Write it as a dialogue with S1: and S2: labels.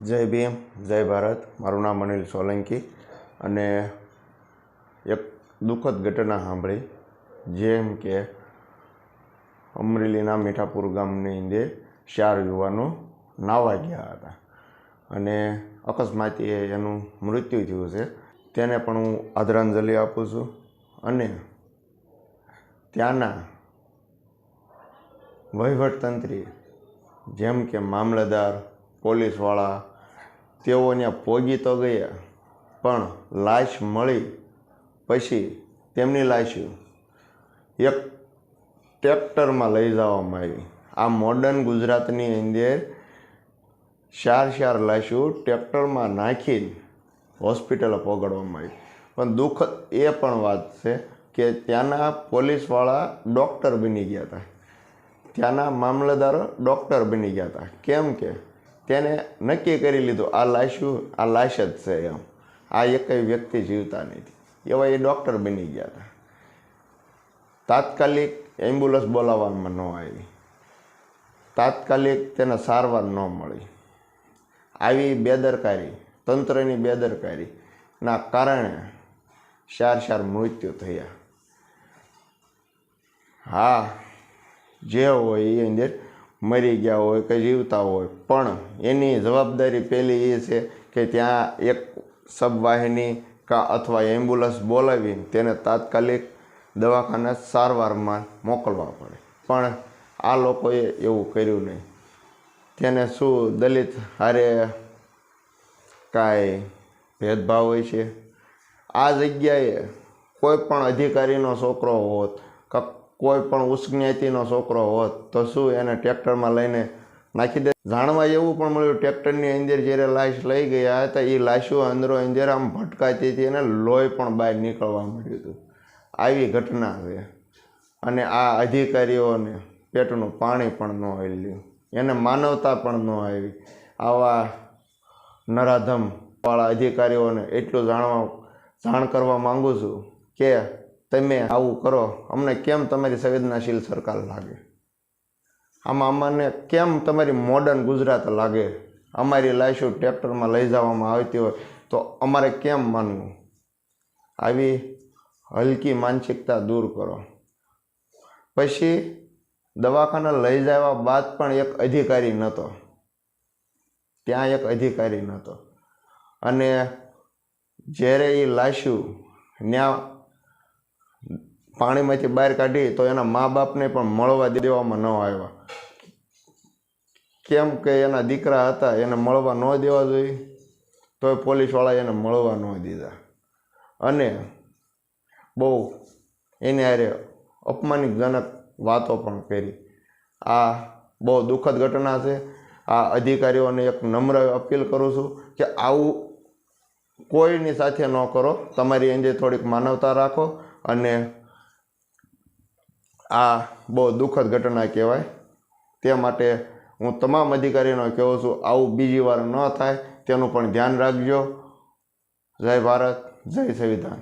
S1: जय भीम जय भारत। मारू नाम अनिल सोलंकी अने एक दुखद घटना सांभળી जेम के अमरेलीना मीठापुर गामनी अंदर 4 युवानो नावा गया हता अने अकस्माते एनुं मृत्यु थयुं छे। तेने पण हूँ आदरांजलि आपું છું अने त्याना वहीवटतंत्री जेम के मामलेदार पोलीसवाळा तेओ त्यां पोगी तो गया पण लाश मळी पछी तेमनी लाश एक ट्रेक्टर में लई जवामां आवी। आ मॉडर्न गुजरातनी अंदर 4 लाशों ट्रेक्टर में नाखी होस्पिटल पहोंचाडवामां आवी। पण दुखद ए पण वात छे के त्याना पोलीसवाळा डॉक्टर बनी गया था, त्याना मामलेदार डॉक्टर बनी गया था। केम के तेने नक्की करी लीधुं आ लाश ज छे एम, आ एक व्यक्ति जीवता नहीं एवा ए डॉक्टर बनी गया था। तात्कालिक एम्ब्युलन्स बोलाववामां न आवी, तात्कालिक तेने सारवार न मळी। आवी बेदरकारी, तंत्रनी बेदरकारी ना कारणे 4 मृत्यु थया। हाँ, जे होय ए अंदर मरी गया होय के जीवता होय पण एनी जवाबदारी पहली ए छे के त्यां एक सबवाहिनी का अथवा एम्ब्युलन्स बोलावी तेने तात्कालिक दवाखाने सारवारमां मोकलवा पड़े। पण आ लोकोए एवुं कर्युं नहीं। तेने शुं दलित हारे कांई भेदभाव होय छे? आ जग्याए कोईपण अधिकारीनो छोकरो होत के कोईपण उच्च ज्ञातिनो छोकरो होत तो शुं एने ट्रेक्टर में लईने नाखी दे? जाणवा एवुं पण मळ्युं ट्रेक्टरनी अंदर ज्यारे लाश लई गया हता ए लाशो अंदरो अंदर आम भटकाती हती अने लोही पण बहार નીકળવા માંડ્યું હતું। આવી घटना છે અને આ अधिकारीओने पेटનું पाणी पण न हल्યું, એને मानवता पण न આવી। आवा नराधम वाळा अधिकारीओने एटલું जाण करवा मांगू छुं के तमे आवुं करो, अमने केम तमारी संवेदनाशील सरकार लागे? आमां अमने केम तमारी मॉडर्न गुजरात लागे? अमारी लाशो ट्रेक्टर में लई जवामां आवती होय तो अमारे केम मानवुं? आवी हलकी मानसिकता दूर करो। पछी दवाखाने लई जावा बाद पण एक अधिकारी नतो, त्यां एक अधिकारी नतो अने ज्यारे ए लाशू न्या पाणीमांथी बहार काढी तो एना मा बापने पण मळवा देवामां न आव्या। केम के एना दीकरा हता एने मळवा न देवा जोईए तो पोलीसवाळा एने मळवा न दीधा अने बहु एने हारे अपमानजनक वातो पण करी। आ बहु दुखद घटना छे। आ अधिकारीओने एक नम्र अपील करूँ छूं के आवुं कोईनी साथे न करो, तमारी अंदर थोड़ीक मानवता राखो अने आ बहुत दुखद घटना कहेवाय। ते माटे हूँ तमाम अधिकारीओने कहेवुं छुं आवुं बीजी वार न थाय तेनुं पण ध्यान राखजो। जय भारत जय संविधान।